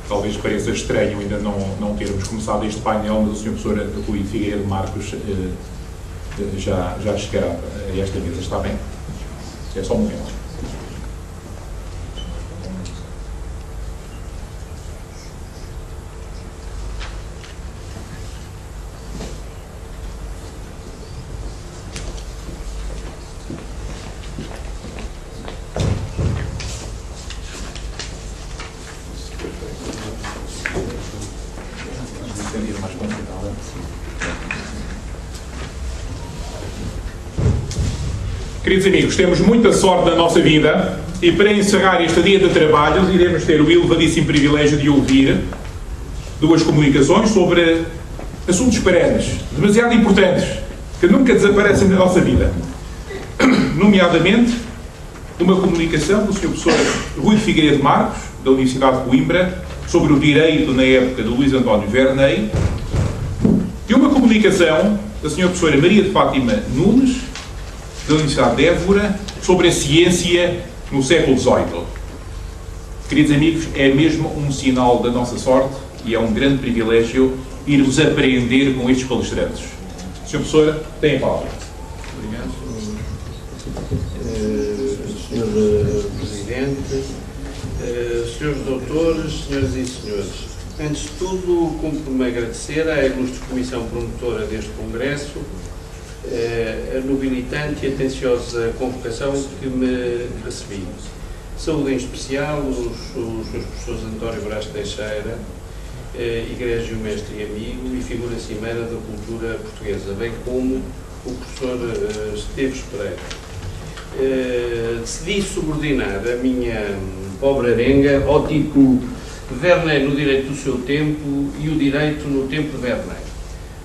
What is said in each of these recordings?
talvez pareça estranho ainda não termos começado este painel, mas o Sr. Professor Rui Figueiredo Marcos já chegará a esta mesa, está bem? É só um momento. Queridos amigos, temos muita sorte na nossa vida e para encerrar este dia de trabalhos iremos ter o elevadíssimo privilégio de ouvir duas comunicações sobre assuntos perenes, demasiado importantes, que nunca desaparecem da nossa vida. Nomeadamente, uma comunicação do Sr. Professor Rui Figueiredo Marcos, da Universidade de Coimbra, sobre o direito na época de Luís António Verney, e uma comunicação da Sra. Professora Maria de Fátima Nunes, da Universidade de Évora, sobre a ciência no século XVIII. Queridos amigos, é mesmo um sinal da nossa sorte e é um grande privilégio irmos aprender com estes palestrantes. Sr. Professor, tem a palavra. Obrigado, Sr. Presidente, Srs. Doutores, Senhoras e Senhores. Antes de tudo, cumpre-me agradecer à ilustre Comissão Promotora deste Congresso a nobilitante e atenciosa convocação que me recebi. Saúdo em especial os seus professores António Brás Teixeira, egrégio mestre e amigo e figura cimeira da cultura portuguesa, bem como o professor Esteves Pereira. Decidi subordinar a minha pobre arenga ao título Verney no direito do seu tempo e o direito no tempo de Verney.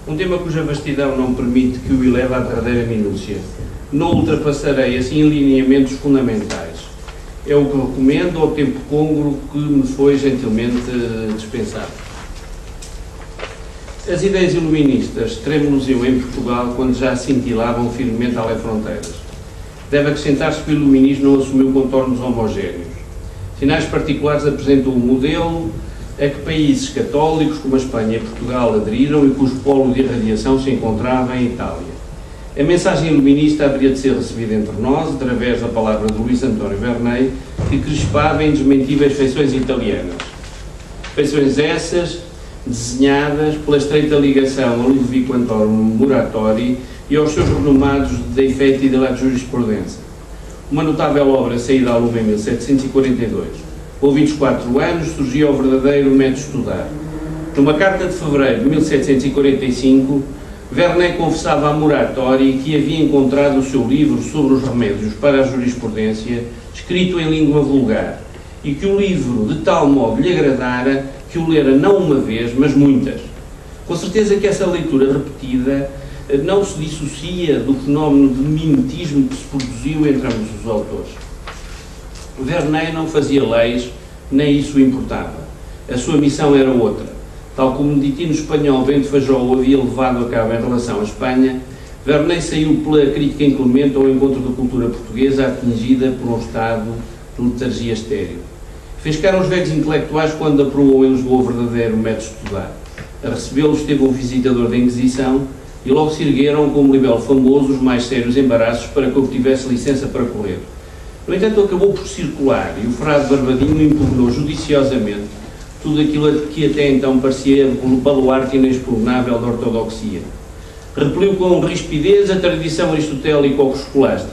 Um tema cuja vastidão não permite que o eleve à derradeira minúcia. Não ultrapassarei assim lineamentos fundamentais. É o que recomendo ao tempo côngruo que me foi gentilmente dispensado. As ideias iluministas tremeluziam em Portugal quando já cintilavam firmemente além fronteiras. Deve acrescentar-se que o iluminismo não assumiu contornos homogéneos. Sinais particulares apresentam um modelo a que países católicos como a Espanha e Portugal aderiram e cujo polo de irradiação se encontrava em Itália. A mensagem iluminista haveria de ser recebida entre nós através da palavra de Luís António Verney, que crispava em desmentíveis feições italianas. Feições essas desenhadas pela estreita ligação a Ludovico António Muratori e aos seus renomados De Effetti della Giurisprudenza. Uma notável obra saída à lume em 1742. Com 24 anos, surgiu o verdadeiro método de estudar. Numa carta de fevereiro de 1745, Verney confessava a Muratori que havia encontrado o seu livro sobre os remédios para a jurisprudência, escrito em língua vulgar, e que o livro de tal modo lhe agradara que o lera não uma vez, mas muitas. Com certeza que essa leitura repetida não se dissocia do fenómeno de mimetismo que se produziu entre ambos os autores. Verney não fazia leis, nem isso o importava. A sua missão era outra. Tal como o meditino espanhol Bento Fajol havia levado a cabo em relação à Espanha, Verney saiu pela crítica inclemente ao encontro da cultura portuguesa atingida por um estado de letargia estéril. Fez cara aos velhos intelectuais quando aprovou em Lisboa o verdadeiro método de estudar. A recebê-los esteve um visitador da Inquisição e logo se ergueram como libelo famoso os mais sérios embaraços para que obtivesse licença para correr. No entanto, acabou por circular e o frade Barbadinho impugnou judiciosamente tudo aquilo que até então parecia um baluarte inexpugnável da ortodoxia. Repeliu com rispidez a tradição aristotélico-escolástica.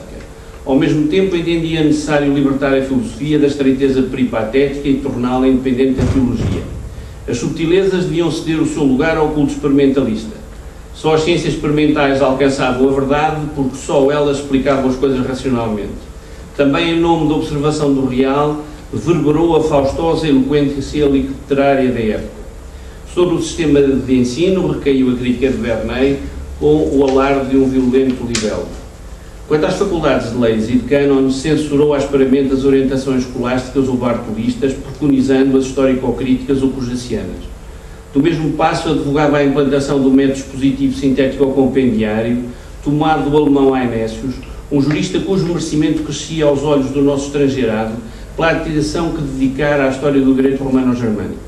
Ao mesmo tempo, entendia necessário libertar a filosofia da estreiteza peripatética e torná-la independente da teologia. As subtilezas deviam ceder o seu lugar ao culto experimentalista. Só as ciências experimentais alcançavam a verdade porque só elas explicavam as coisas racionalmente. Também, em nome da observação do real, verberou a faustosa eloquência literária da época. Sobre o sistema de ensino recaiu a crítica de Verney com o alarde de um violento libelo. Quanto às faculdades de leis e de cânones, censurou asperamente as orientações escolásticas ou bartolistas, preconizando as histórico-críticas ou cujacianas. Do mesmo passo, advogava a implantação do método expositivo sintético-compendiário, tomado do alemão Ainésios, um jurista cujo merecimento crescia aos olhos do nosso estrangeirado pela atenção que dedicara à história do direito romano-germânico.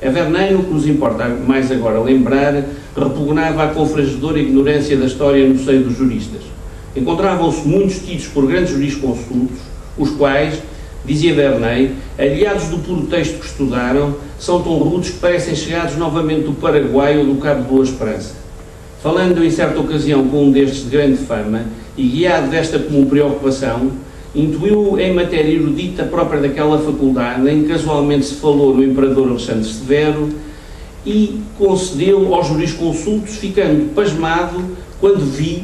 A Verney, no que nos importa mais agora lembrar, repugnava a confrangedora ignorância da história no seio dos juristas. Encontravam-se muitos tidos por grandes jurisconsultos, os quais, dizia Verney, aliados do puro texto que estudaram, são tão rudes que parecem chegados novamente do Paraguai ou do Cabo de Boa Esperança. Falando em certa ocasião com um destes de grande fama, e guiado desta comum preocupação, intuiu em matéria erudita própria daquela faculdade em que casualmente se falou no imperador Alexandre Severo e concedeu aos jurisconsultos, ficando pasmado quando vi,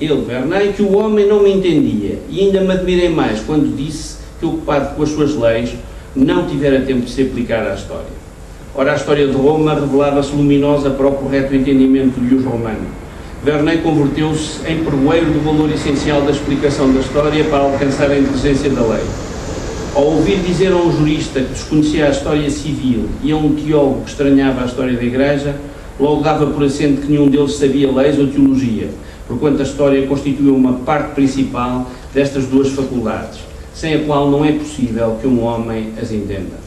ele, Verney, que o homem não me entendia, e ainda me admirei mais quando disse que, ocupado com as suas leis, não tivera tempo de se aplicar à história. Ora, a história de Roma revelava-se luminosa para o correto entendimento do ius romano. Verney converteu-se em pregoeiro do valor essencial da explicação da história para alcançar a inteligência da lei. Ao ouvir dizer a um jurista que desconhecia a história civil e a um teólogo que estranhava a história da Igreja, logo dava por assento que nenhum deles sabia leis ou teologia, porquanto a história constituiu uma parte principal destas duas faculdades, sem a qual não é possível que um homem as entenda.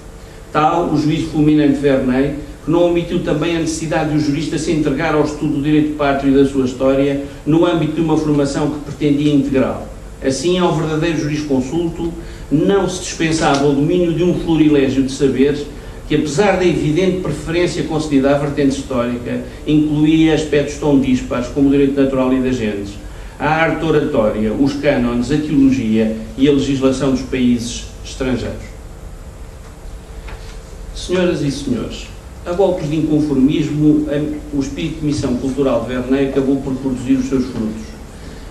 Tal o juízo fulminante de Verney, que não omitiu também a necessidade de o jurista se entregar ao estudo do direito pátrio e da sua história no âmbito de uma formação que pretendia integral. Assim, ao verdadeiro jurisconsulto não se dispensava o domínio de um florilégio de saberes que, apesar da evidente preferência concedida à vertente histórica, incluía aspectos tão dispares como o direito natural e das gentes, a arte oratória, os cânones, a teologia e a legislação dos países estrangeiros. Senhoras e senhores, a golpes de inconformismo, o espírito de missão cultural de Verney acabou por produzir os seus frutos.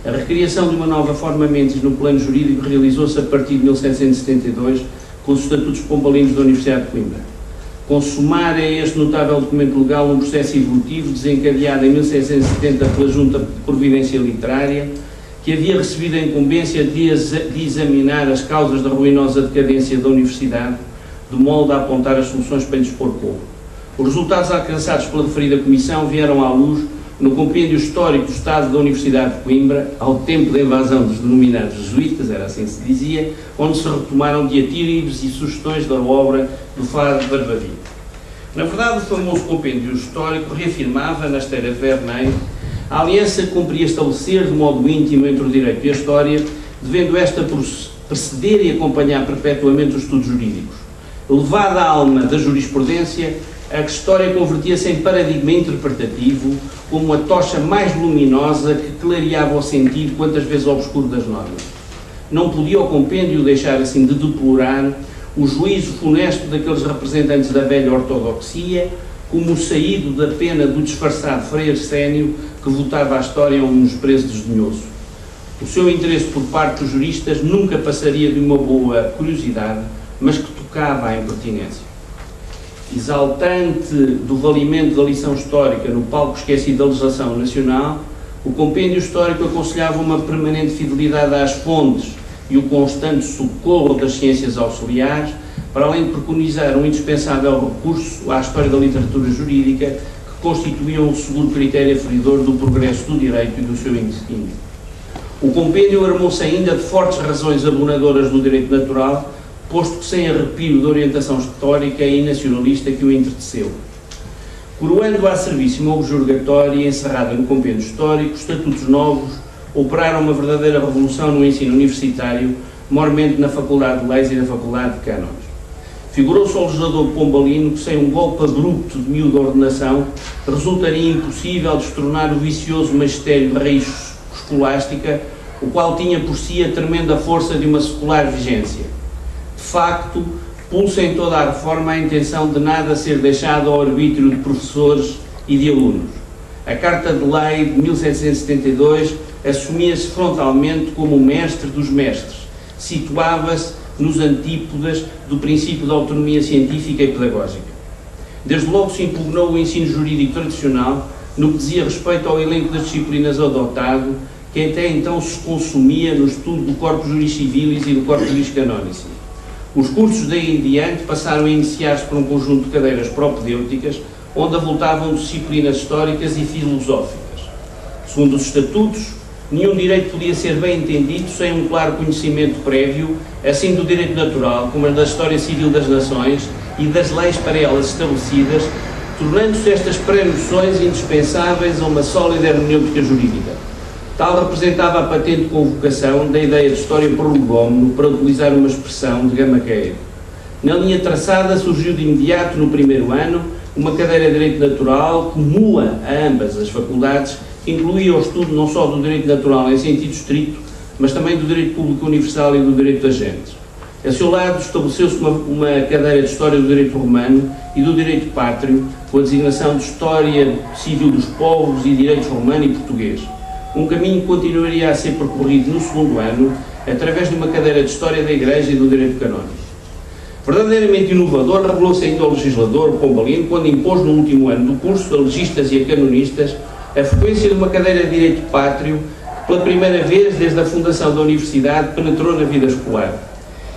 A recriação de uma nova forma mentis no plano jurídico realizou-se a partir de 1772 com os Estatutos Pombalinos da Universidade de Coimbra. Consumar é este notável documento legal um processo evolutivo desencadeado em 1770 pela Junta de Providência Literária, que havia recebido a incumbência de examinar as causas da ruinosa decadência da Universidade, de modo a apontar as soluções para lhes pôr coro. Os resultados alcançados pela referida Comissão vieram à luz no compêndio histórico do Estado da Universidade de Coimbra, ao tempo da invasão dos denominados jesuítas, era assim que se dizia, onde se retomaram diatribes e sugestões da obra do Frade Barbadilho. Na verdade, o famoso compêndio histórico reafirmava, na esteira de Verney, a aliança que cumpria estabelecer de modo íntimo entre o direito e a história, devendo esta preceder e acompanhar perpetuamente os estudos jurídicos. Elevada à alma da jurisprudência, a história convertia-se em paradigma interpretativo como a tocha mais luminosa que clareava o sentido quantas vezes obscuro das normas. Não podia o compêndio deixar assim de deplorar o juízo funesto daqueles representantes da velha ortodoxia, como o saído da pena do disfarçado Frei Arsénio que votava a história a um desprezo desdenhoso. O seu interesse por parte dos juristas nunca passaria de uma boa curiosidade, mas que tocava à impertinência. Exaltante do valimento da lição histórica no palco esquecido da legislação nacional, o compêndio histórico aconselhava uma permanente fidelidade às fontes e o constante socorro das ciências auxiliares, para além de preconizar um indispensável recurso à história da literatura jurídica, que constituía um seguro critério aferidor do progresso do direito e do seu ensino. O compêndio armou-se ainda de fortes razões abonadoras do direito natural, posto que sem arrepio de orientação histórica e nacionalista que o entreteceu. Coroando a servíssima objurgatória encerrada no compêndio histórico, estatutos novos operaram uma verdadeira revolução no ensino universitário, mormente na Faculdade de Leis e na Faculdade de Cânones. Figurou-se ao legislador pombalino que, sem um golpe abrupto de miúda ordenação, resultaria impossível destornar o vicioso magistério de raiz escolástica, o qual tinha por si a tremenda força de uma secular vigência. De facto, pulsa em toda a reforma a intenção de nada ser deixado ao arbítrio de professores e de alunos. A Carta de Lei de 1772 assumia-se frontalmente como o mestre dos mestres, situava-se nos antípodas do princípio da autonomia científica e pedagógica. Desde logo se impugnou o ensino jurídico tradicional no que dizia respeito ao elenco das disciplinas adotado, que até então se consumia no estudo do Corpus Juris Civilis e do Corpus Juris Canonici. Os cursos daí em diante passaram a iniciar-se por um conjunto de cadeiras propedêuticas, onde avultavam disciplinas históricas e filosóficas. Segundo os estatutos, nenhum direito podia ser bem entendido sem um claro conhecimento prévio, assim do direito natural, como da história civil das nações, e das leis para elas estabelecidas, tornando-se estas pré-noções indispensáveis a uma sólida hermenêutica jurídica. Tal representava a patente convocação da ideia de história prolegómeno, para utilizar uma expressão de Gamaqueiro. Na linha traçada surgiu de imediato, no primeiro ano, uma cadeira de Direito Natural comum a ambas as faculdades, que incluía o estudo não só do Direito Natural em sentido estrito, mas também do Direito Público Universal e do Direito de Agentes. A seu lado estabeleceu-se uma cadeira de História do Direito Romano e do Direito Pátrio, com a designação de História Civil dos Povos e Direitos Romano e Português. Um caminho que continuaria a ser percorrido no segundo ano, através de uma cadeira de História da Igreja e do Direito Canónico. Verdadeiramente inovador revelou-se ainda o legislador Pombalino quando impôs no último ano do curso a legistas e a canonistas a frequência de uma cadeira de Direito Pátrio que, pela primeira vez desde a fundação da Universidade, penetrou na vida escolar.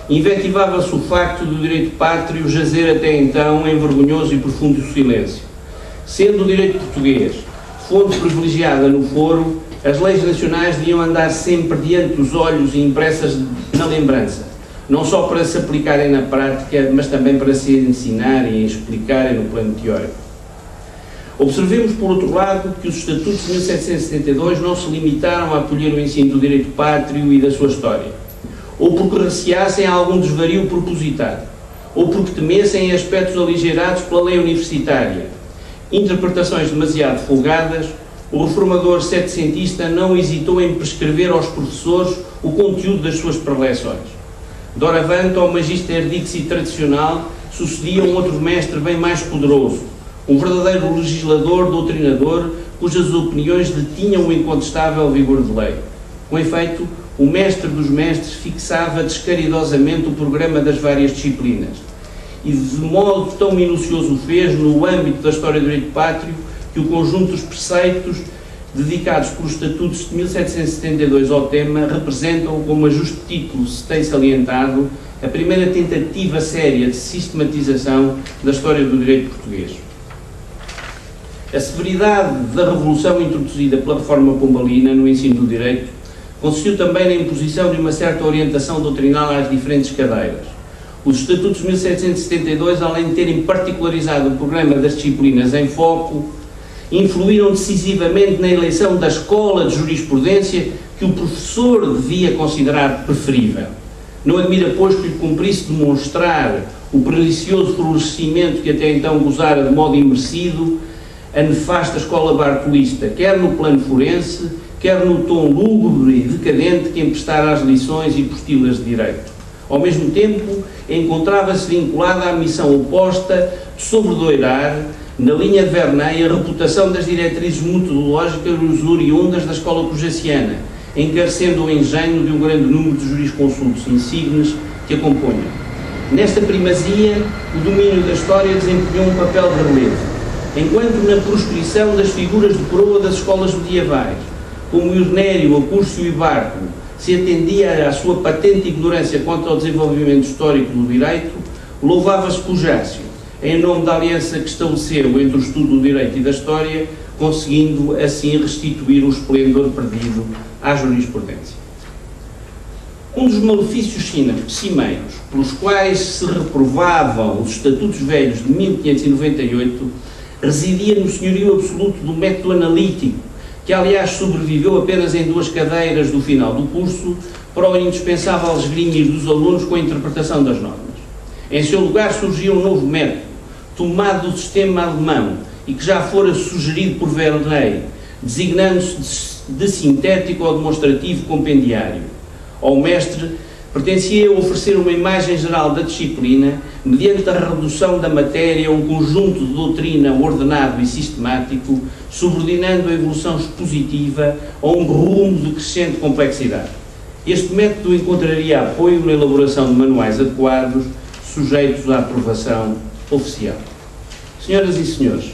Invetivava-se o facto do Direito Pátrio jazer até então em vergonhoso e profundo silêncio. Sendo o Direito Português fonte privilegiada no foro, as leis nacionais deviam andar sempre diante dos olhos e impressas na lembrança, não só para se aplicarem na prática, mas também para se ensinarem e explicarem no plano teórico. Observemos, por outro lado, que os Estatutos de 1772 não se limitaram a acolher o ensino do direito pátrio e da sua história, ou porque receassem algum desvario propositado, ou porque temessem aspectos aligeirados pela lei universitária, interpretações demasiado folgadas. O reformador setecentista não hesitou em prescrever aos professores o conteúdo das suas preleções. Doravante, ao Magister Dixi tradicional, sucedia um outro mestre bem mais poderoso, um verdadeiro legislador, doutrinador, cujas opiniões detinham o incontestável vigor de lei. Com efeito, o mestre dos mestres fixava descaridosamente o programa das várias disciplinas, e de modo tão minucioso o fez no âmbito da história do direito pátrio, que o conjunto dos preceitos dedicados pelos Estatutos de 1772 ao tema representam, como a justo título se tem salientado, a primeira tentativa séria de sistematização da história do direito português. A severidade da revolução introduzida pela reforma pombalina no ensino do direito consistiu também na imposição de uma certa orientação doutrinal às diferentes cadeiras. Os Estatutos de 1772, além de terem particularizado o programa das disciplinas em foco, influíram decisivamente na eleição da escola de jurisprudência que o professor devia considerar preferível. Não admira, pois, que lhe cumprisse demonstrar o pernicioso florescimento que até então gozara de modo imerecido a nefasta escola bartolista, quer no plano forense, quer no tom lúgubre e decadente que emprestara às lições e postilas de direito. Ao mesmo tempo, encontrava-se vinculada à missão oposta de sobredoirar, na linha de Verney, a reputação das diretrizes metodológicas oriundas da escola cujaciana, encarecendo o engenho de um grande número de jurisconsultos insignes que a componham. Nesta primazia, o domínio da história desempenhou um papel de relevo, enquanto na proscrição das figuras de coroa das escolas medievais, como Irnério, Acúrcio e Barco, se atendia à sua patente ignorância quanto ao desenvolvimento histórico do direito, louvava-se Cujácio, em nome da aliança que estabeleceu entre o estudo do direito e da história, conseguindo assim restituir o esplendor perdido à jurisprudência. Um dos malefícios cimeiros pelos quais se reprovavam os Estatutos Velhos de 1598 residia no senhorio absoluto do método analítico, que aliás sobreviveu apenas em 2 cadeiras do final do curso, para o indispensável esgrimir dos alunos com a interpretação das normas. Em seu lugar surgia um novo método, tomado do sistema alemão e que já fora sugerido por Verney, designando-se de sintético ou demonstrativo compendiário. Ao mestre pertencia a oferecer uma imagem geral da disciplina, mediante a redução da matéria a um conjunto de doutrina ordenado e sistemático, subordinando a evolução expositiva a um rumo de crescente complexidade. Este método encontraria apoio na elaboração de manuais adequados, sujeitos à aprovação oficial. Senhoras e senhores,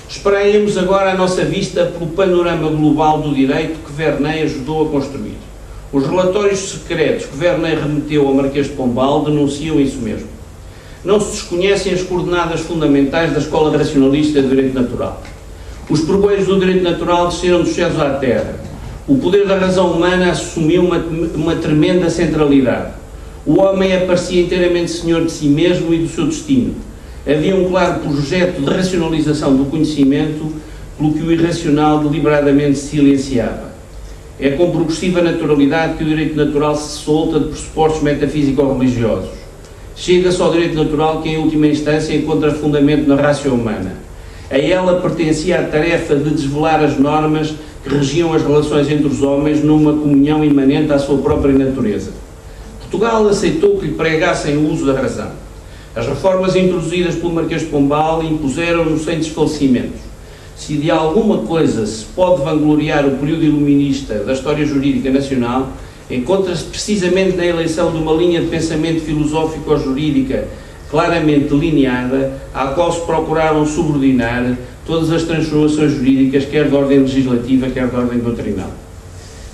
espraiemos agora a nossa vista pelo panorama global do direito que Verney ajudou a construir. Os relatórios secretos que Verney remeteu ao Marquês de Pombal denunciam isso mesmo. Não se desconhecem as coordenadas fundamentais da escola racionalista de direito natural. Os proveios do direito natural desceram dos céus à terra. O poder da razão humana assumiu uma tremenda centralidade. O homem aparecia inteiramente senhor de si mesmo e do seu destino. Havia um claro projeto de racionalização do conhecimento, pelo que o irracional deliberadamente se silenciava. É com progressiva naturalidade que o direito natural se solta de pressupostos metafísico-religiosos. Chega-se ao direito natural que, em última instância, encontra fundamento na raça humana. A ela pertencia a tarefa de desvelar as normas que regiam as relações entre os homens numa comunhão imanente à sua própria natureza. Portugal aceitou que lhe pregassem o uso da razão. As reformas introduzidas pelo Marquês de Pombal impuseram-no sem desfalecimentos. Se de alguma coisa se pode vangloriar o período iluminista da história jurídica nacional, encontra-se precisamente na eleição de uma linha de pensamento filosófico-jurídica claramente delineada, à qual se procuraram subordinar todas as transformações jurídicas, quer de ordem legislativa, quer de ordem doutrinal.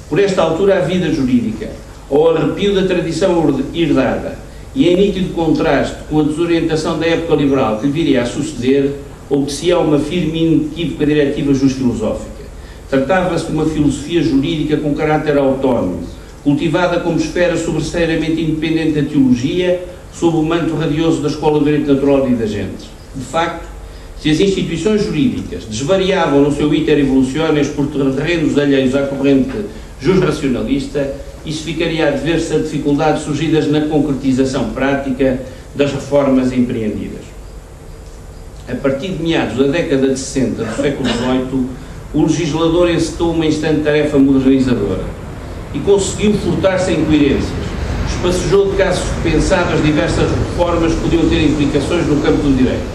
Por esta altura, a vida jurídica, ao arrepio da tradição herdada e em nítido contraste com a desorientação da época liberal que lhe viria a suceder, obedecia a uma firme e inequívoca diretiva jus-filosófica. Tratava-se de uma filosofia jurídica com caráter autónomo, cultivada como esfera sobranceiramente independente da teologia, sob o manto radioso da Escola do Direito Natural e das Gentes. De facto, se as instituições jurídicas desvariavam no seu iter evolutiones por terrenos alheios à corrente jus-racionalista, isso ficaria a dever-se a dificuldades surgidas na concretização prática das reformas empreendidas. A partir de meados da década de 60 do século XVIII, o legislador encetou uma instante tarefa modernizadora e conseguiu furtar-se em incoerências. Espacejou de casos pensadas diversas reformas que podiam ter implicações no campo do direito.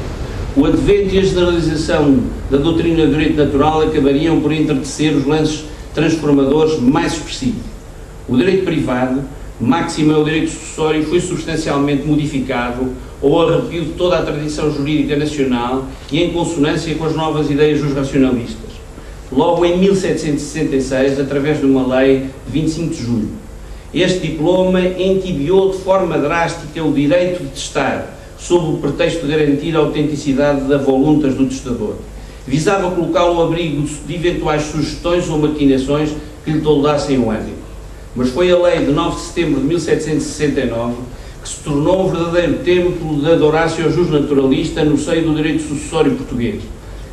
O advento e a generalização da doutrina do direito natural acabariam por entorpecer os lances transformadores mais expressivos. O direito privado, máximo é o direito sucessório, foi substancialmente modificado ao arrepio de toda a tradição jurídica nacional e em consonância com as novas ideias dos racionalistas. Logo em 1766, através de uma lei de 25 de julho, este diploma entibiou de forma drástica o direito de testar, sob o pretexto de garantir a autenticidade da voluntas do testador. Visava colocá-lo ao abrigo de eventuais sugestões ou maquinações que lhe toldassem o ânimo. Mas foi a lei de 9 de setembro de 1769 que se tornou um verdadeiro templo da adorácio jus-naturalista no seio do direito sucessório português.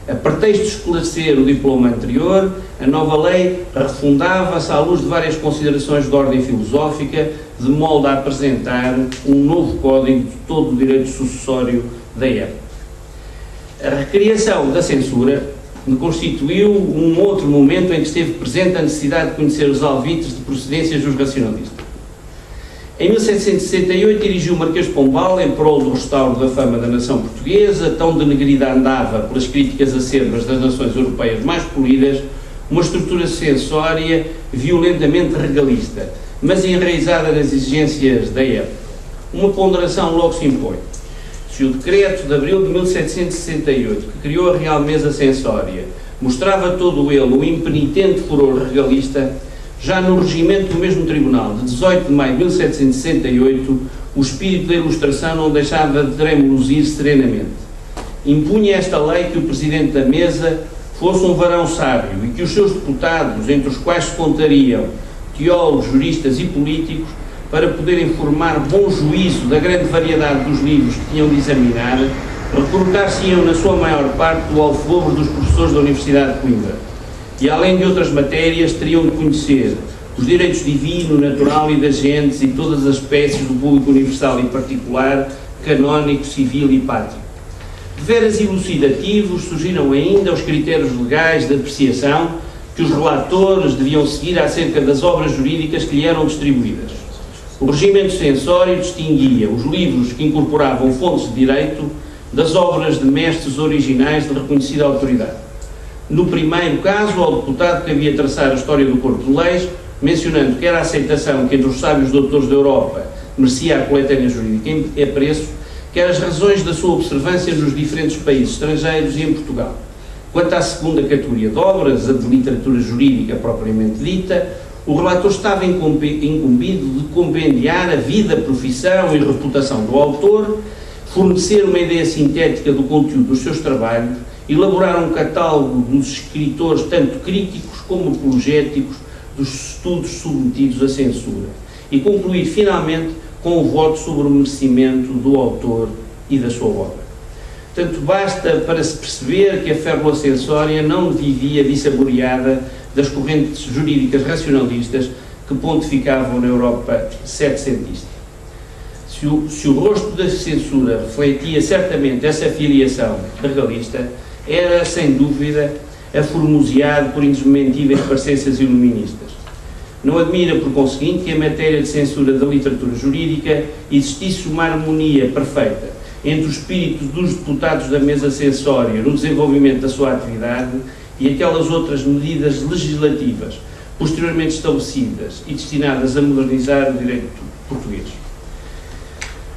A pretexto de esclarecer o diploma anterior, a nova lei refundava-se à luz de várias considerações de ordem filosófica, de modo a apresentar um novo código de todo o direito sucessório da época. A recriação da censura constituiu um outro momento em que esteve presente a necessidade de conhecer os alvitres de procedência jus-racionalista. Em 1768 dirigiu o Marquês de Pombal, em prol do restauro da fama da nação portuguesa, tão denegrida andava pelas críticas acerbas das nações europeias mais polidas, uma estrutura censória violentamente regalista, mas enraizada nas exigências da época. Uma ponderação logo se impõe. Se o decreto de abril de 1768, que criou a Real Mesa Censória, mostrava todo ele o impenitente furor regalista, já no regimento do mesmo tribunal, de 18 de maio de 1768, o espírito da ilustração não deixava de tremuluzir serenamente. Impunha esta lei que o presidente da mesa fosse um varão sábio e que os seus deputados, entre os quais se contariam teólogos, juristas e políticos, para poderem formar bom juízo da grande variedade dos livros que tinham de examinar, recrutar-se-iam na sua maior parte do alfobre dos professores da Universidade de Coimbra. E, além de outras matérias, teriam de conhecer os direitos divino, natural e das gentes e todas as espécies do público universal e particular, canónico, civil e pátrio. Deveras elucidativos surgiram ainda os critérios legais de apreciação que os relatores deviam seguir acerca das obras jurídicas que lhe eram distribuídas. O regimento censório distinguia os livros que incorporavam fontes de direito das obras de mestres originais de reconhecida autoridade. No primeiro caso, ao deputado cabia traçar a história do corpo de leis, mencionando quer a aceitação que entre os sábios doutores da Europa merecia a coletânea jurídica em preço, quer as razões da sua observância nos diferentes países estrangeiros e em Portugal. Quanto à segunda categoria de obras, a de literatura jurídica propriamente dita, o relator estava incumbido de compendiar a vida, profissão e reputação do autor, fornecer uma ideia sintética do conteúdo dos seus trabalhos, elaborar um catálogo dos escritores, tanto críticos como apologéticos, dos estudos submetidos à censura, e concluir finalmente com o voto sobre o merecimento do autor e da sua obra. Portanto, basta para se perceber que a férula censória não vivia dissaboreada das correntes jurídicas racionalistas que pontificavam na Europa setecentista. Se o rosto da censura refletia certamente essa filiação regalista, era, sem dúvida, aformoseado por indesmentíveis parecências iluministas. Não admira, por conseguinte, que em matéria de censura da literatura jurídica existisse uma harmonia perfeita entre o espírito dos deputados da mesa censória no desenvolvimento da sua atividade e aquelas outras medidas legislativas posteriormente estabelecidas e destinadas a modernizar o direito português.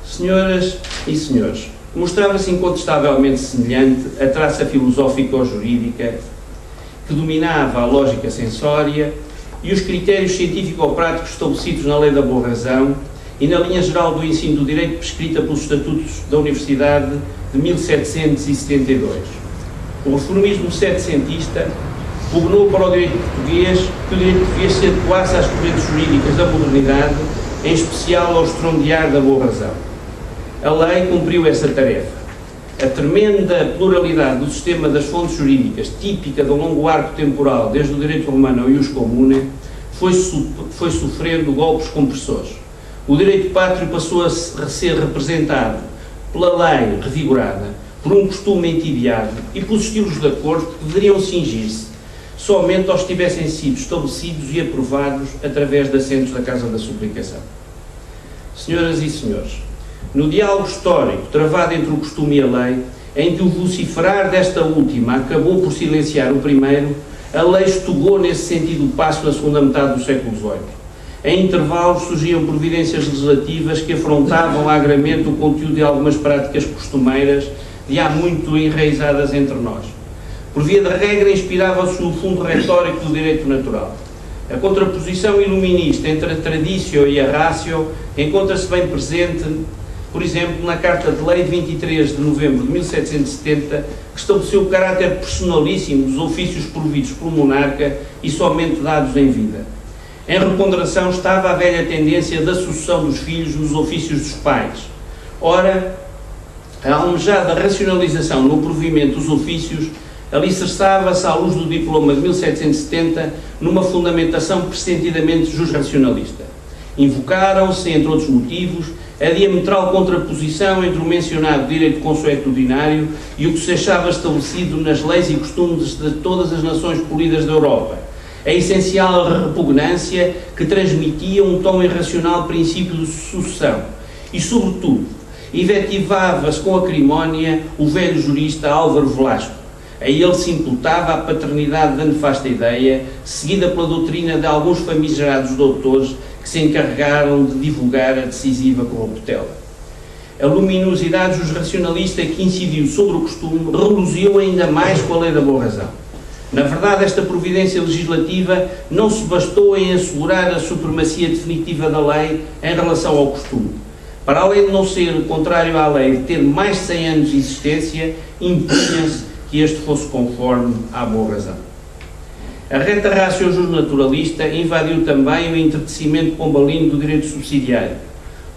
Senhoras e senhores, mostrava-se incontestavelmente semelhante a traça filosófico-jurídica que dominava a lógica censória e os critérios científico-práticos estabelecidos na Lei da Boa Razão e na linha geral do ensino do direito prescrita pelos Estatutos da Universidade de 1772. O reformismo setecentista pugnou para o direito português que o direito português se adequasse às correntes jurídicas da modernidade, em especial ao estrondear da boa razão. A lei cumpriu essa tarefa. A tremenda pluralidade do sistema das fontes jurídicas, típica do longo arco temporal desde o direito romano ao ius commune, foi sofrendo golpes compressores. O direito pátrio passou a ser representado pela lei revigorada, por um costume entibiado e pelos estilos da corte que deveriam cingir-se somente aos que tivessem sido estabelecidos e aprovados através de assentos da Casa da Suplicação. Senhoras e senhores, no diálogo histórico travado entre o costume e a lei, em que o vociferar desta última acabou por silenciar o primeiro, a lei estugou nesse sentido o passo na segunda metade do século XVIII. Em intervalos surgiam providências legislativas que afrontavam agramente o conteúdo de algumas práticas costumeiras de há muito enraizadas entre nós. Por via de regra, inspirava-se no fundo retórico do direito natural. A contraposição iluminista entre a traditio e a ratio encontra-se bem presente, por exemplo, na Carta de Lei de 23 de novembro de 1770, que estabeleceu o caráter personalíssimo dos ofícios providos pelo monarca e somente dados em vida. Em reponderação estava a velha tendência da sucessão dos filhos nos ofícios dos pais. Ora, a almejada racionalização no provimento dos ofícios alicerçava-se à luz do diploma de 1770 numa fundamentação pressentidamente jusracionalista. Invocaram-se, entre outros motivos, a diametral contraposição entre o mencionado direito consuetudinário e o que se achava estabelecido nas leis e costumes de todas as nações polidas da Europa, a essencial repugnância que transmitia um tom irracional princípio de sucessão e, sobretudo, efetivava-se com acrimónia o velho jurista Álvaro Velasco. A ele se imputava a paternidade da nefasta ideia, seguida pela doutrina de alguns famigerados doutores que se encarregaram de divulgar a decisiva corruptela. A luminosidade jusracionalista que incidiu sobre o costume reluziu ainda mais com a Lei da Boa Razão. Na verdade, esta providência legislativa não se bastou em assegurar a supremacia definitiva da lei em relação ao costume. Para além de não ser contrário à lei de ter mais de 100 anos de existência, impunha-se que este fosse conforme à boa razão. A reta ratio justnaturalista invadiu também o entretecimento pombalino do direito subsidiário.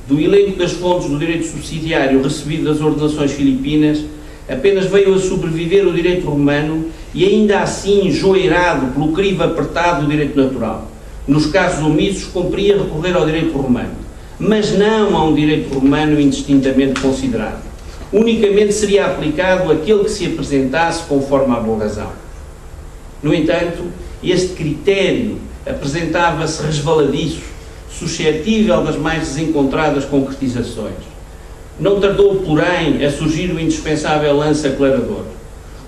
Do elenco das fontes do direito subsidiário recebido das ordenações filipinas, apenas veio a sobreviver o direito romano e ainda assim enjoeirado pelo crivo apertado do direito natural. Nos casos omissos, cumpria recorrer ao direito romano, mas não a um direito romano indistintamente considerado. Unicamente seria aplicado aquele que se apresentasse conforme à boa razão. No entanto, este critério apresentava-se resvaladiço, suscetível das mais desencontradas concretizações. Não tardou, porém, a surgir o indispensável lance aclarador.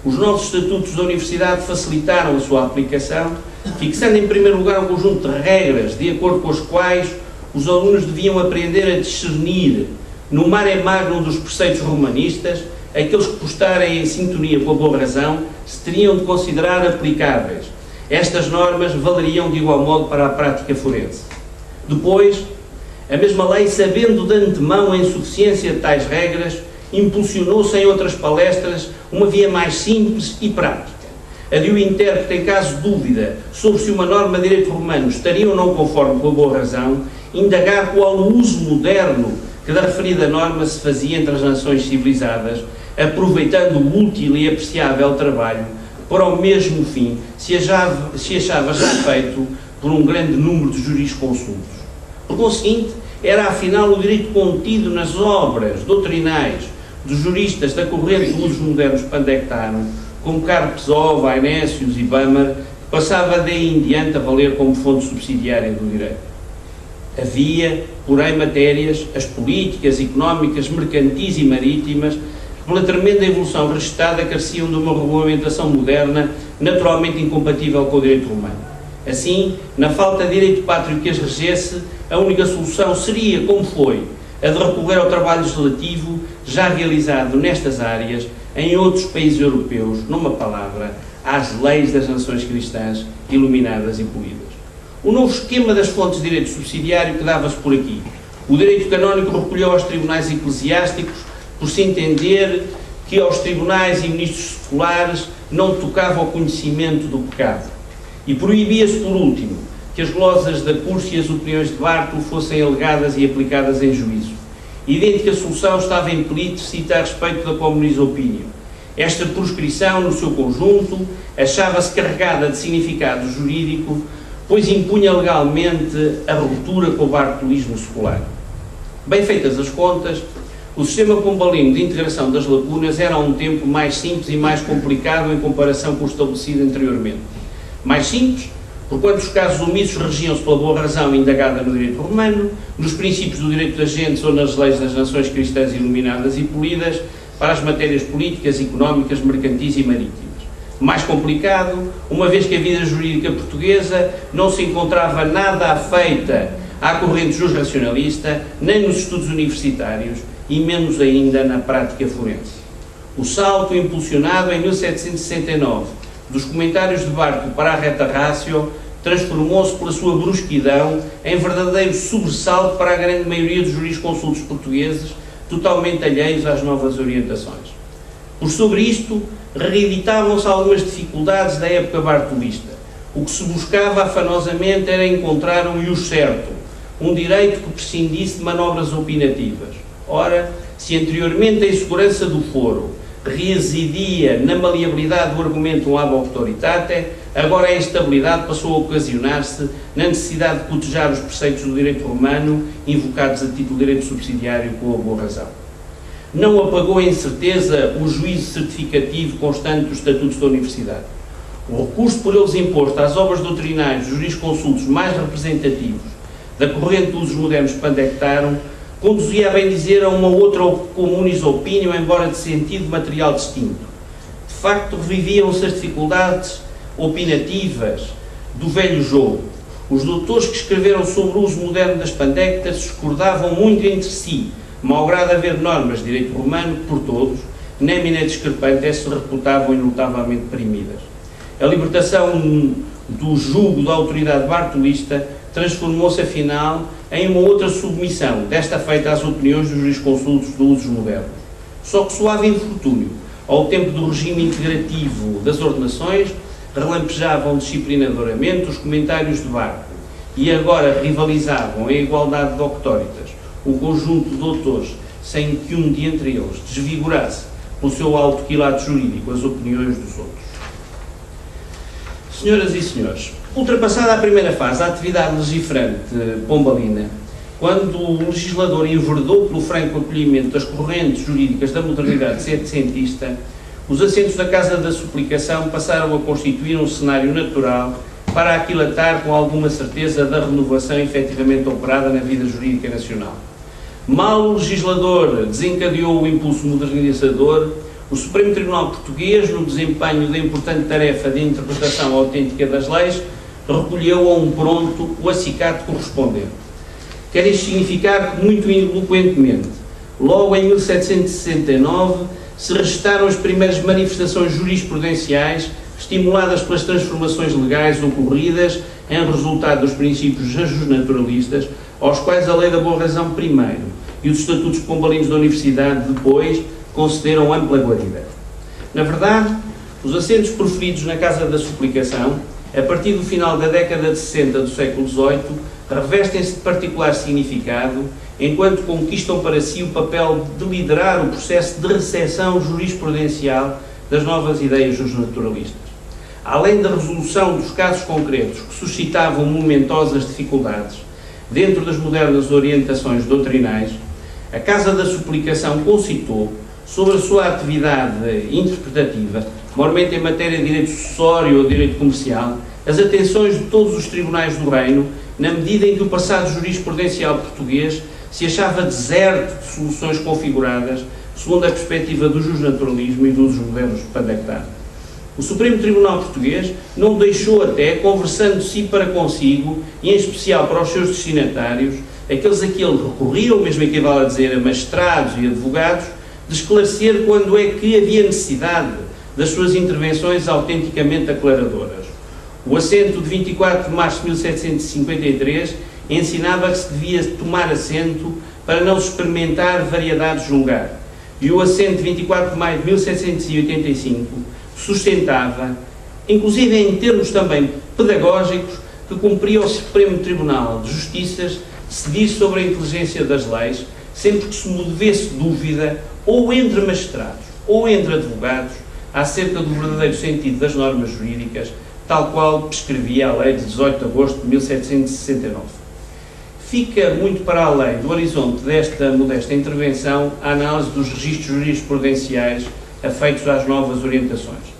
Os novos estatutos da Universidade facilitaram a sua aplicação, fixando em primeiro lugar um conjunto de regras de acordo com as quais os alunos deviam aprender a discernir, no mare magnum dos preceitos romanistas, aqueles que, por estarem em sintonia com a boa razão, se teriam de considerar aplicáveis. Estas normas valeriam de igual modo para a prática forense. Depois, a mesma lei, sabendo de antemão a insuficiência de tais regras, impulsionou-se em outras palestras uma via mais simples e prática. A de o intérprete, em caso de dúvida sobre se uma norma de direito romano estaria ou não conforme com a boa razão, indagar qual o uso moderno que da referida norma se fazia entre as nações civilizadas, aproveitando o útil e apreciável trabalho para o mesmo fim se achava já feito por um grande número de jurisconsultos. Por conseguinte, era afinal o direito contido nas obras doutrinais dos juristas da corrente de usos modernos pandectaram, como Carlo Pessoa, Vainesius e Böhmer, que passava daí em diante a valer como fonte subsidiária do direito. Havia, porém, matérias, as políticas, económicas, mercantis e marítimas, que pela tremenda evolução registada careciam de uma regulamentação moderna, naturalmente incompatível com o direito romano. Assim, na falta de direito pátrio que as regesse, a única solução seria, como foi, a de recorrer ao trabalho legislativo já realizado nestas áreas em outros países europeus, numa palavra, às leis das nações cristãs iluminadas e polidas. O novo esquema das fontes de direito subsidiário quedava-se por aqui. O direito canónico recolheu aos tribunais eclesiásticos por se entender que aos tribunais e ministros seculares não tocava o conhecimento do pecado. E proibia-se, por último, que as glosas da Curse e as opiniões de Bartolo fossem alegadas e aplicadas em juízo. Idêntica solução estava implícita a respeito da Communis Opinion. Esta proscrição, no seu conjunto, achava-se carregada de significado jurídico, pois impunha legalmente a ruptura com o bartolismo secular. Bem feitas as contas, o sistema pombalino de integração das lacunas era a um tempo mais simples e mais complicado em comparação com o estabelecido anteriormente. Mais simples, porquanto os casos omissos regiam-se pela boa razão indagada no direito romano, nos princípios do direito das gentes ou nas leis das nações cristãs iluminadas e polidas, para as matérias políticas, económicas, mercantis e marítimas. Mais complicado, uma vez que a vida jurídica portuguesa não se encontrava nada afeita à corrente jus-racionalista, nem nos estudos universitários, e menos ainda na prática forense. O salto impulsionado em 1769 dos comentários de Bartolo para a Reta Ratio transformou-se pela sua brusquidão em verdadeiro sobressalto para a grande maioria dos jurisconsultos portugueses, totalmente alheios às novas orientações. Por sobre isto, reeditavam-se algumas dificuldades da época bartolista. O que se buscava afanosamente era encontrar um ius certo, um direito que prescindisse de manobras opinativas. Ora, se anteriormente a insegurança do foro residia na maleabilidade do argumentum ab auctoritate, agora a instabilidade passou a ocasionar-se na necessidade de cotejar os preceitos do direito romano, invocados a título de direito subsidiário com a boa razão. Não apagou a incerteza o juízo certificativo constante dos estatutos da Universidade. O recurso por eles imposto às obras doutrinárias dos jurisconsultos mais representativos da corrente de usos modernos pandectaram conduzia, a bem dizer, a uma outra communis opinion, embora de sentido material distinto. De facto, reviviam-se as dificuldades opinativas do velho jogo. Os doutores que escreveram sobre o uso moderno das pandectas discordavam muito entre si, malgrado haver normas de direito romano que, por todos, nemine discrepantes, se reputavam inotavelmente primidas. A libertação do jugo da autoridade bartolista transformou-se, afinal, em uma outra submissão, desta feita às opiniões dos jurisconsultos de usos modernos. Só que suave infortúnio, ao tempo do regime integrativo das ordenações, relampejavam disciplinadoramente os comentários de Bartolo e agora rivalizavam em igualdade de auctoritas o conjunto de doutores, sem que um de entre eles desvigorasse, pelo seu alto quilate jurídico, as opiniões dos outros. Senhoras e senhores, ultrapassada a primeira fase da atividade legiferante pombalina, quando o legislador enverdou pelo franco acolhimento das correntes jurídicas da modernidade setecentista, os assentos da Casa da Suplicação passaram a constituir um cenário natural para aquilatar com alguma certeza da renovação efetivamente operada na vida jurídica nacional. Mal o legislador desencadeou o impulso modernizador, o Supremo Tribunal Português, no desempenho da importante tarefa de interpretação autêntica das leis, recolheu a um pronto o acicate correspondente. Quer isto significar que, muito eloquentemente, logo em 1769, se registaram as primeiras manifestações jurisprudenciais estimuladas pelas transformações legais ocorridas em resultado dos princípios justnaturalistas, aos quais a Lei da Boa Razão primeiro e os Estatutos Pombalinos da Universidade depois concederam ampla guarida. Na verdade, os assentos proferidos na Casa da Suplicação, a partir do final da década de 60 do século XVIII, revestem-se de particular significado, enquanto conquistam para si o papel de liderar o processo de recepção jurisprudencial das novas ideias dos naturalistas. Além da resolução dos casos concretos que suscitavam momentosas dificuldades dentro das modernas orientações doutrinais, a Casa da Suplicação concitou, sobre a sua atividade interpretativa, maiormente em matéria de direito sucessório ou direito comercial, as atenções de todos os tribunais do Reino, na medida em que o passado jurisprudencial português se achava deserto de soluções configuradas segundo a perspectiva do justnaturalismo e do uso modernos pandactar. O Supremo Tribunal Português não deixou até, conversando de si para consigo, e em especial para os seus destinatários, aqueles a que ele recorria, ou mesmo equivale a dizer a magistrados e advogados, de esclarecer quando é que havia necessidade das suas intervenções autenticamente aclaradoras. O assento de 24 de março de 1753 ensinava que se devia tomar assento para não se experimentar variedade julgar, e o assento de 24 de maio de 1785 sustentava, inclusive em termos também pedagógicos, que cumpria o Supremo Tribunal de Justiças decidir sobre a inteligência das leis, sempre que se movesse dúvida, ou entre magistrados, ou entre advogados, acerca do verdadeiro sentido das normas jurídicas, tal qual prescrevia a lei de 18 de agosto de 1769. Fica muito para além do horizonte desta modesta intervenção a análise dos registros jurisprudenciais afeitos às novas orientações.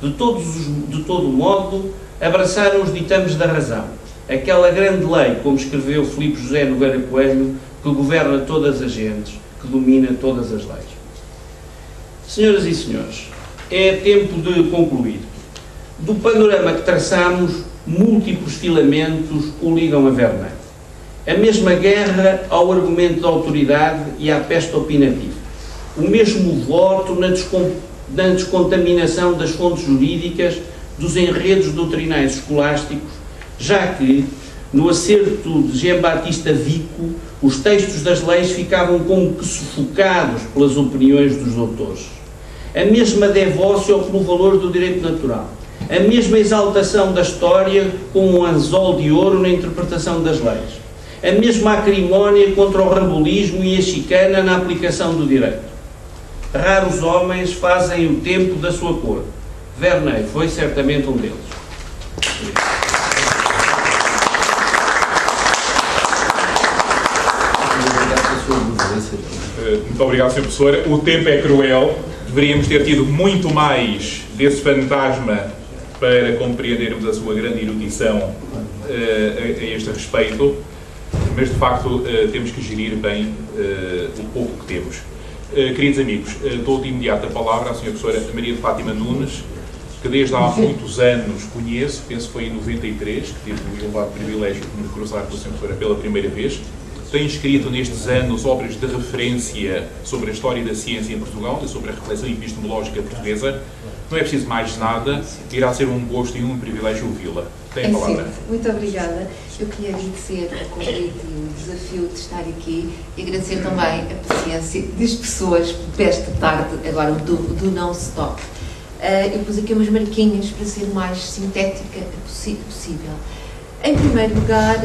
De todo modo, abraçaram os ditames da razão, aquela grande lei, como escreveu Filipe José Nogueira Coelho, que governa todas as gentes, que domina todas as leis. Senhoras e senhores, é tempo de concluir. Do panorama que traçamos, múltiplos filamentos o ligam a Verneuil. A mesma guerra ao argumento da autoridade e à peste opinativa. O mesmo voto na descontaminação das fontes jurídicas dos enredos doutrinais escolásticos, já que, no acerto de Jean-Baptiste Vico, os textos das leis ficavam como que sufocados pelas opiniões dos doutores. A mesma devócia pelo valor do direito natural. A mesma exaltação da história como um anzol de ouro na interpretação das leis. A mesma acrimónia contra o rambulismo e a chicana na aplicação do direito. Raros homens fazem o tempo da sua cor. Verneuil foi certamente um deles. Muito obrigado, Sr. Professor. O tempo é cruel. Deveríamos ter tido muito mais desse fantasma para compreendermos a sua grande erudição a este respeito, mas de facto temos que gerir bem o pouco que temos. Queridos amigos, dou de imediato a palavra à Sra. Professora Maria de Fátima Nunes, que desde há muitos anos conheço, penso que foi em 93, que tive o elevado privilégio de me cruzar com a Sra. Professora pela primeira vez. Tem escrito nestes anos obras de referência sobre a história da ciência em Portugal e sobre a reflexão epistemológica portuguesa. Não é preciso mais nada, irá ser um gosto e um privilégio ouvi-la. Tem a palavra. Muito obrigada. Eu queria agradecer o convite e o desafio de estar aqui e agradecer também a paciência das pessoas desta tarde, agora do não stop. Eu pus aqui umas marquinhas para ser o mais sintética possível. Em primeiro lugar,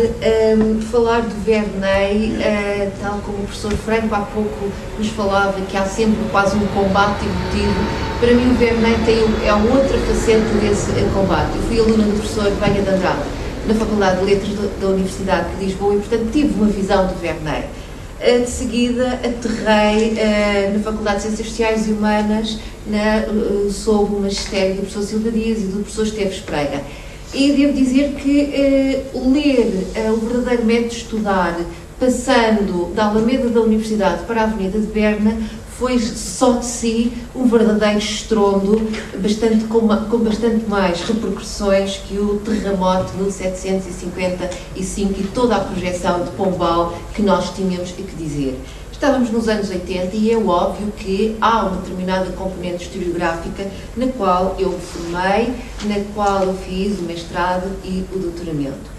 falar do Verneuil, tal como o professor Franco há pouco nos falava, que há sempre quase um combate emotivo. Para mim o Verneuil é uma outra faceta desse combate. Eu fui aluna do professor Benha de Andrade na Faculdade de Letras da Universidade de Lisboa e, portanto, tive uma visão do Verneuil. De seguida, aterrei na Faculdade de Ciências Sociais e Humanas sob o magistério do professor Silva Dias e do professor Esteves Pereira. E devo dizer que ler o verdadeiro método de estudar, passando da Alameda da Universidade para a Avenida de Berna, foi só de si um verdadeiro estrondo, com bastante mais repercussões que o terremoto de 1755 e toda a projeção de Pombal que nós tínhamos a que dizer. Estávamos nos anos 80 e é óbvio que há uma determinada componente historiográfica na qual eu me formei, na qual eu fiz o mestrado e o doutoramento.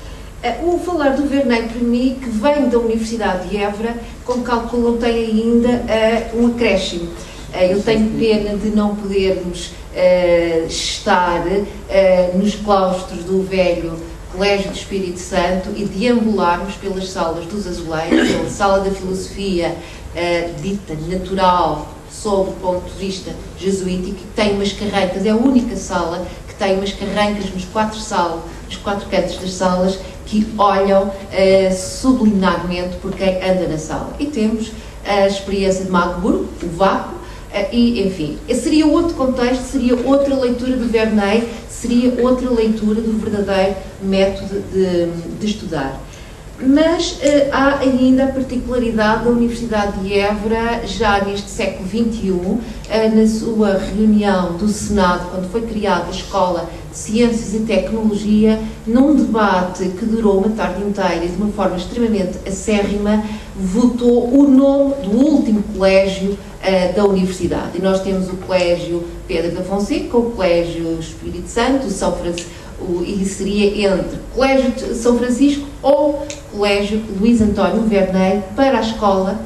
O falar do Verneuil, para mim, que vem da Universidade de Évora, como calculam, tem ainda um acréscimo. Eu tenho pena de não podermos estar nos claustros do velho Colégio do Espírito Santo e deambularmos pelas salas dos azulejos, pela sala da filosofia dita natural, sob o ponto de vista jesuítico, que tem umas carrancas, é a única sala que tem umas carrancas nos quatro cantos das salas que olham subliminarmente por quem anda na sala. E temos a experiência de Magdeburgo, o vácuo, e, enfim, seria outro contexto, seria outra leitura de Verney, seria outra leitura do verdadeiro método de estudar. Mas há ainda a particularidade da Universidade de Évora, já neste século XXI, na sua reunião do Senado, quando foi criada a Escola de Ciências e Tecnologia, num debate que durou uma tarde inteira e de uma forma extremamente acérrima, votou o nome do último colégio da Universidade. E nós temos o Colégio Pedro da Fonseca, o Colégio Espírito Santo, o São Francisco, e seria entre Colégio de São Francisco ou Colégio Luís António Verney para a Escola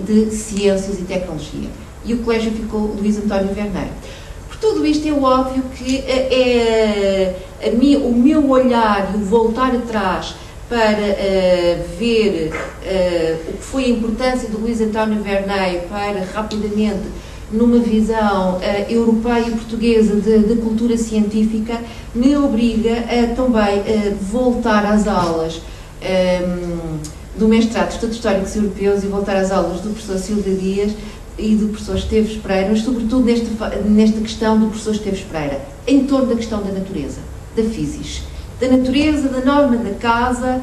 de Ciências e Tecnologia. E o colégio ficou Luís António Verney. Por tudo isto é óbvio que o meu olhar e o voltar atrás para ver o que foi a importância de Luís António Verney para rapidamente numa visão europeia e portuguesa de cultura científica, me obriga a também voltar às aulas do mestrado de Estudos Históricos Europeus e voltar às aulas do professor Silvia Dias e do professor Esteves Pereira, mas sobretudo nesta questão do professor Esteves Pereira, em torno da questão da natureza, da physis, da natureza, da norma da casa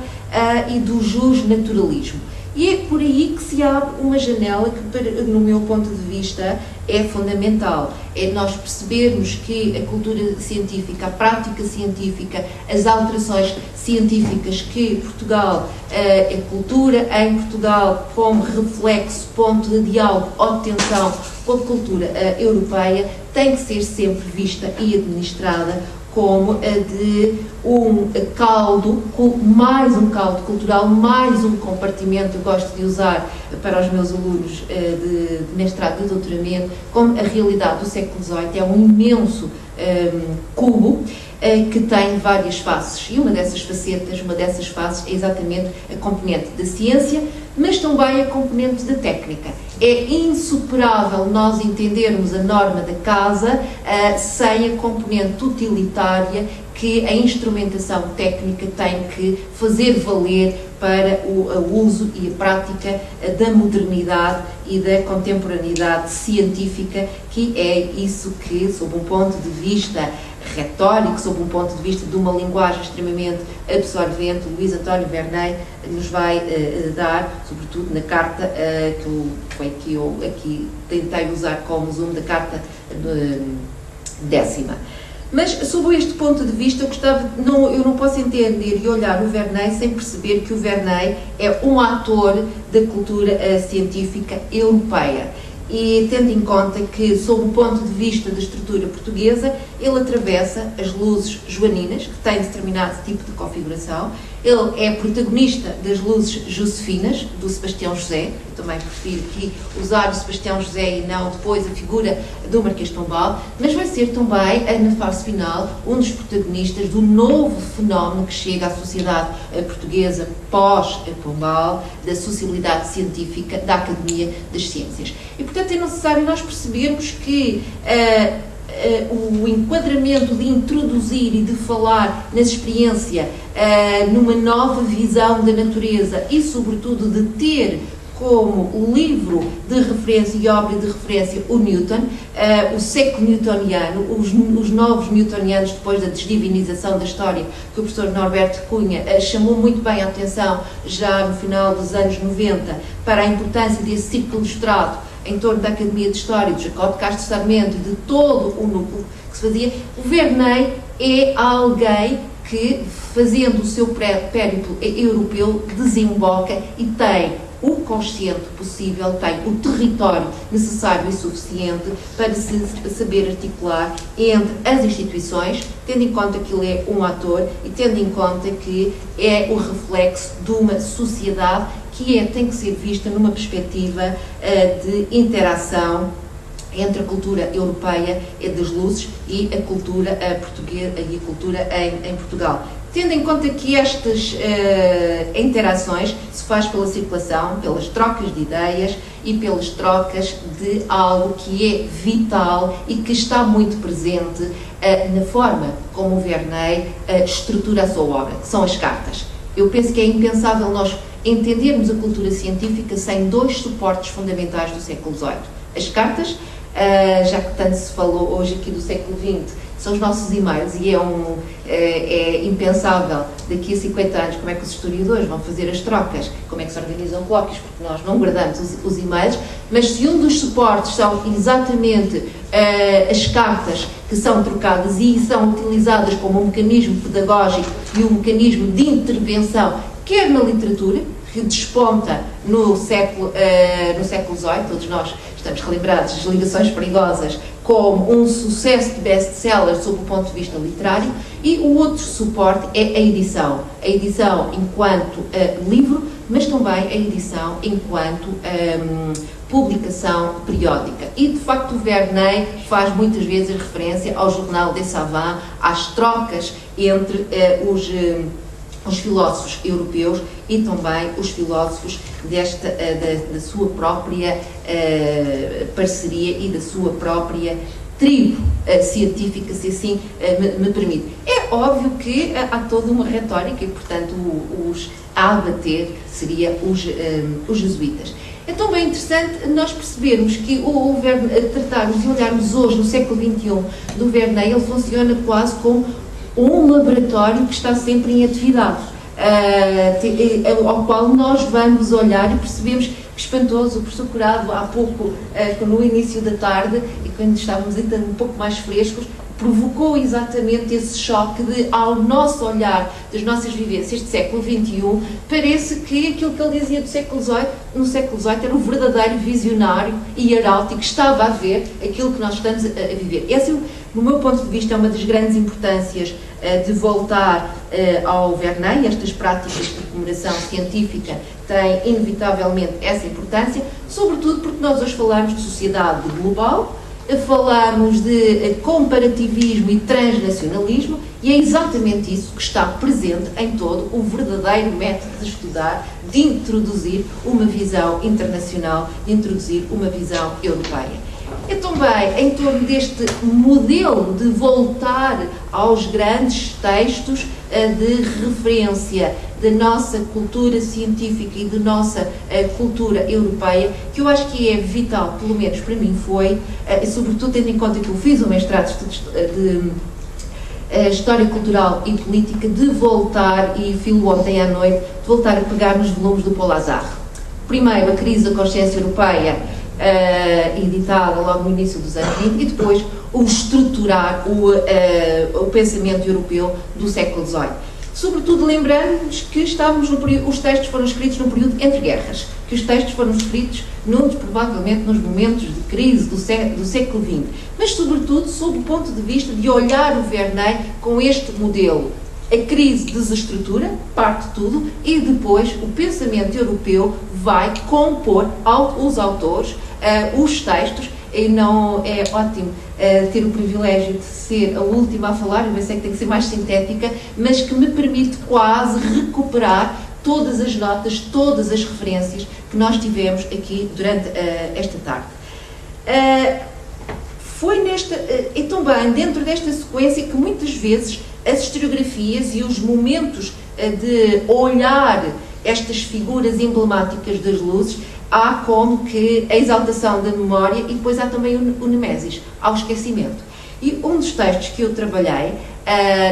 e do justnaturalismo. E é por aí que se abre uma janela que, no meu ponto de vista, é fundamental. É nós percebermos que a cultura científica, a prática científica, as alterações científicas que Portugal, a cultura em Portugal como reflexo, ponto de diálogo ou de tensão com a cultura europeia, tem que ser sempre vista e administrada como de um caldo, mais um caldo cultural, mais um compartimento, eu gosto de usar para os meus alunos de mestrado e de doutoramento, como a realidade do século XVIII é um imenso cubo que tem várias faces, e uma dessas facetas, uma dessas faces é exatamente a componente da ciência, mas também a componente da técnica. É insuperável nós entendermos a norma da casa sem a componente utilitária que a instrumentação técnica tem que fazer valer para o uso e a prática da modernidade e da contemporaneidade científica, que é isso que, sob um ponto de vista retórico, sob um ponto de vista de uma linguagem extremamente absorvente, Luís António Verney nos vai dar, sobretudo na carta que eu aqui tentei usar como zoom, da carta 10ª. Mas, sob este ponto de vista, eu não posso entender e olhar o Verney sem perceber que o Verney é um ator da cultura científica europeia. E tendo em conta que, sob o ponto de vista da estrutura portuguesa, ele atravessa as luzes joaninas, que têm determinado tipo de configuração, ele é protagonista das luzes josefinas, do Sebastião José, eu também prefiro aqui usar o Sebastião José e não depois a figura do Marquês de Pombal, mas vai ser também, na fase final, um dos protagonistas do novo fenómeno que chega à sociedade portuguesa pós-Pombal, da sociabilidade científica, da Academia das Ciências. E, portanto, é necessário nós percebermos que o enquadramento de introduzir e de falar na experiência numa nova visão da natureza e, sobretudo, de ter como livro de referência e obra de referência o Newton, o século newtoniano, os novos newtonianos, depois da desdivinização da história, que o professor Norberto Cunha chamou muito bem a atenção já no final dos anos 90 para a importância desse círculo ilustrado em torno da Academia de História, de Jacó de Castro Sarmento, de todo o núcleo que se fazia. O Verney é alguém que, fazendo o seu périplo europeu, desemboca e tem o consciente possível, tem o território necessário e suficiente para se saber articular entre as instituições, tendo em conta que ele é um ator e tendo em conta que é o reflexo de uma sociedade que tem que ser vista numa perspectiva de interação entre a cultura europeia das luzes e a cultura portuguesa e a cultura em Portugal. tendo em conta que estas interações se faz pela circulação, pelas trocas de ideias e pelas trocas de algo que é vital e que está muito presente na forma como o Verneuil estrutura a sua obra, que são as cartas. Eu penso que é impensável nós entendermos a cultura científica sem dois suportes fundamentais do século XVIII. As cartas, já que tanto se falou hoje aqui do século XX, são os nossos e-mails e é impensável daqui a 50 anos como é que os historiadores vão fazer as trocas, como é que se organizam colóquios, porque nós não guardamos os e-mails, mas se um dos suportes são exatamente as cartas que são trocadas e são utilizadas como um mecanismo pedagógico e um mecanismo de intervenção, quer na literatura, que desponta no século XVIII, todos nós estamos relembrados das Ligações Perigosas como um sucesso de best-seller sob o ponto de vista literário, e o outro suporte é a edição enquanto livro, mas também a edição enquanto publicação periódica. E, de facto, o Verneuil faz muitas vezes referência ao jornal des Savants, às trocas entre os filósofos europeus e também os filósofos da sua própria parceria e da sua própria tribo científica, se assim me permite. É óbvio que há toda uma retórica e, portanto, os a abater seria os jesuítas. É tão bem interessante nós percebermos que tratarmos e olharmos hoje, no século XXI, do Verneuil, ele funciona quase como um laboratório que está sempre em atividade, ao qual nós vamos olhar e percebemos que espantoso, o professor Curado há pouco, no início da tarde, e quando estávamos ainda um pouco mais frescos, provocou exatamente esse choque de, ao nosso olhar das nossas vivências do século XXI, parece que aquilo que ele dizia do século XVIII, no século XVIII, era o verdadeiro visionário e heráltico que estava a ver aquilo que nós estamos a viver. Essa, no meu ponto de vista, é uma das grandes importâncias de voltar ao Verneuil. Estas práticas de comemoração científica têm inevitavelmente essa importância, sobretudo porque nós hoje falamos de sociedade global, falamos de comparativismo e transnacionalismo, e é exatamente isso que está presente em todo o verdadeiro método de estudar, de introduzir uma visão internacional, de introduzir uma visão europeia. É também em torno deste modelo de voltar aos grandes textos de referência da nossa cultura científica e da nossa cultura europeia, que eu acho que é vital, pelo menos para mim foi, sobretudo tendo em conta que eu fiz um mestrado de História Cultural e Política, de voltar, e filo ontem à noite, de voltar a pegar nos volumes do Paul Azar. Primeiro, a Crise da Consciência Europeia, editada logo no início dos anos 20, e depois o estruturar o pensamento europeu do século XVIII. Sobretudo lembrando-nos que os textos foram escritos num período entre guerras, que os textos foram escritos provavelmente nos momentos de crise do século XX, mas sobretudo sob o ponto de vista de olhar o Verneuil com este modelo. A crise desestrutura, parte tudo, e depois o pensamento europeu vai compor os autores, os textos, e não é ótimo ter o privilégio de ser a última a falar, eu sei que tem que ser mais sintética, mas que me permite quase recuperar todas as notas, todas as referências que nós tivemos aqui durante esta tarde. Foi e também dentro desta sequência que muitas vezes as historiografias e os momentos de olhar estas figuras emblemáticas das luzes, há como que a exaltação da memória e depois há também o nemesis, ao esquecimento. E um dos textos que eu trabalhei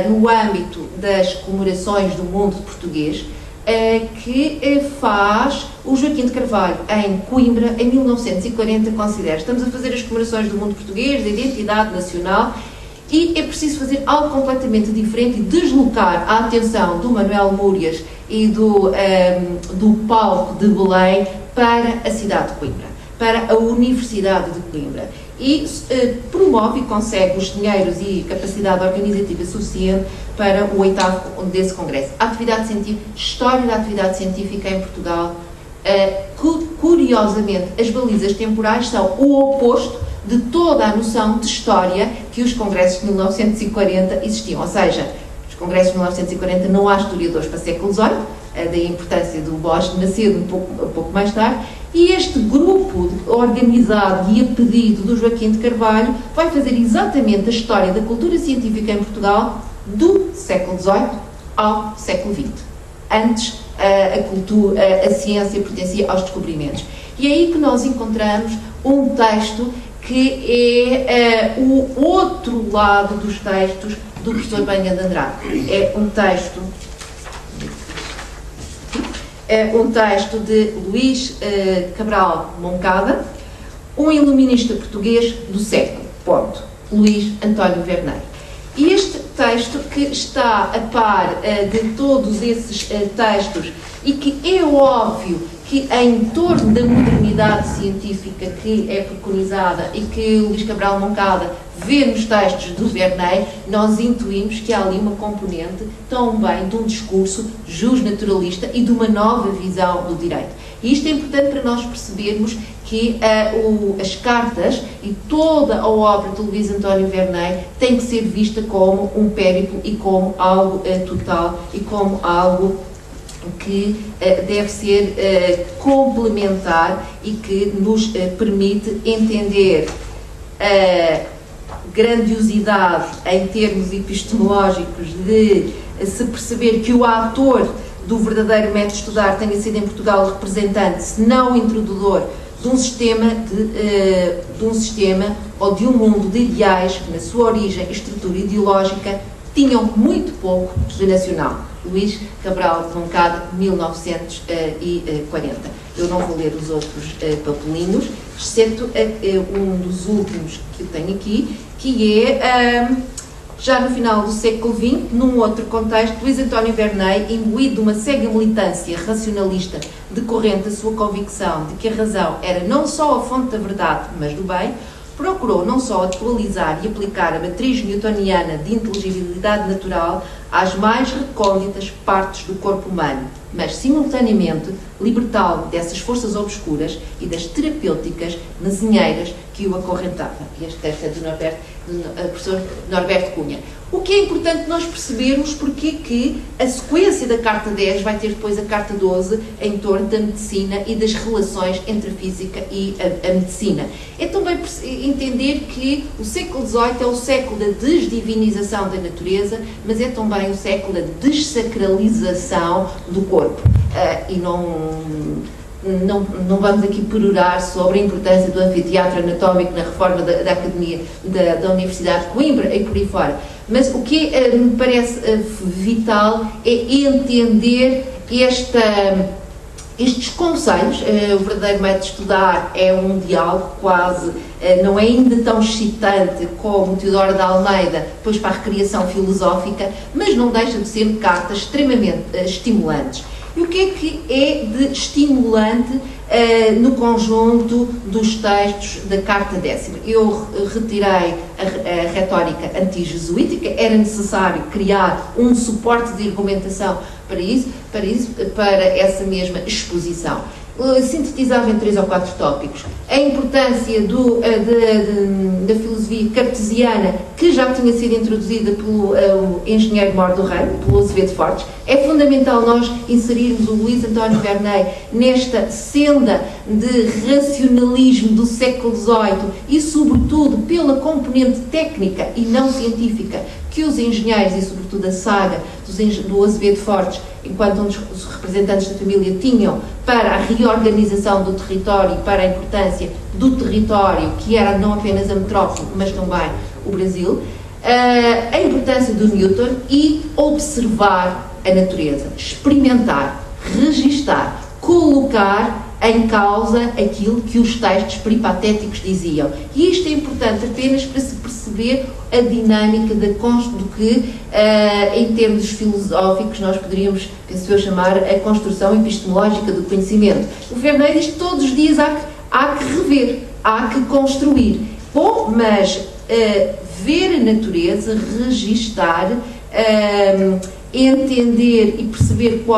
no âmbito das comemorações do mundo português, que faz o Joaquim de Carvalho em Coimbra, em 1940, considera. Estamos a fazer as comemorações do mundo português, da identidade nacional, e é preciso fazer algo completamente diferente e deslocar a atenção do Manuel Múrias e do palco de Belém para a cidade de Coimbra, para a Universidade de Coimbra. E promove e consegue os dinheiros e capacidade organizativa suficiente para o 8º desse congresso. A atividade científica, história da atividade científica em Portugal, curiosamente, as balizas temporais são o oposto de toda a noção de história que os congressos de 1940 existiam. Ou seja, os congressos de 1940 não há historiadores para século XVIII, daí a importância do Bosch de Macedo um pouco mais tarde, e este grupo organizado e a pedido do Joaquim de Carvalho vai fazer exatamente a história da cultura científica em Portugal do século XVIII ao século XX. Antes, a ciência pertencia aos descobrimentos. E é aí que nós encontramos um texto que é o outro lado dos textos do professor Benha de Andrade. É um texto de Luís Cabral Moncada, um iluminista português do século, ponto. Luís António Verney. E este texto, que está a par de todos esses textos e que é óbvio que em torno da modernidade científica que é preconizada e que o Luís Cabral Moncada vê nos textos do Verney, nós intuímos que há ali uma componente também de um discurso justnaturalista e de uma nova visão do direito. E isto é importante para nós percebermos que as cartas e toda a obra de Luís António Verney tem que ser vista como um périplo e como algo total e como algo que deve ser complementar e que nos permite entender a grandiosidade em termos epistemológicos de se perceber que o ator do verdadeiro método de estudar tenha sido em Portugal o representante, se não o introdutor, de um sistema ou de um mundo de ideais que na sua origem e estrutura ideológica tinham muito pouco de nacional. Luís Cabral Moncada, 1940. Eu não vou ler os outros papelinhos, exceto um dos últimos que eu tenho aqui, que é, já no final do século XX, num outro contexto, Luís António Verney, imbuído de uma cega militância racionalista decorrente da sua convicção de que a razão era não só a fonte da verdade, mas do bem, procurou não só atualizar e aplicar a matriz newtoniana de inteligibilidade natural às mais recônditas partes do corpo humano, mas, simultaneamente, libertá-lo dessas forças obscuras e das terapêuticas nazinheiras que o acorrentavam. E este texto é do professor Norberto Cunha. O que é importante nós percebermos porque que a sequência da Carta 10 vai ter depois a Carta 12 em torno da medicina e das relações entre a física e a medicina. É também entender que o século XVIII é o século da desdivinização da natureza, mas é também o século da dessacralização do corpo. E não vamos aqui perorar sobre a importância do anfiteatro anatómico na reforma da Academia da Universidade de Coimbra e por aí fora. Mas o que me parece vital é entender estes conselhos. O verdadeiro método de estudar é um diálogo quase, não é ainda tão excitante como Teodoro de Almeida, depois para a recriação filosófica, mas não deixa de ser cartas extremamente estimulantes. E o que é de estimulante no conjunto dos textos da Carta 10? Eu retirei a retórica anti-jesuítica, era necessário criar um suporte de argumentação para essa mesma exposição. Sintetizava em 3 ou 4 tópicos. A importância da filosofia cartesiana, que já tinha sido introduzida pelo engenheiro Mor do Reino, pelo Azevedo Fortes. É fundamental nós inserirmos o Luís António Verney nesta senda de racionalismo do século XVIII e, sobretudo, pela componente técnica e não científica que os engenheiros e, sobretudo, a saga do Azevedo Fortes, enquanto um dos representantes da família, tinham para a reorganização do território e para a importância do território, que era não apenas a metrópole, mas também o Brasil, a importância do Newton e observar a natureza, experimentar, registar, colocar em causa aquilo que os textos peripatéticos diziam. E isto é importante apenas para se perceber a dinâmica do que, em termos filosóficos, nós poderíamos, penso eu, chamar a construção epistemológica do conhecimento. O Verney diz que todos os dias há que rever, há que construir. Bom, mas ver a natureza, registar, entender e perceber qual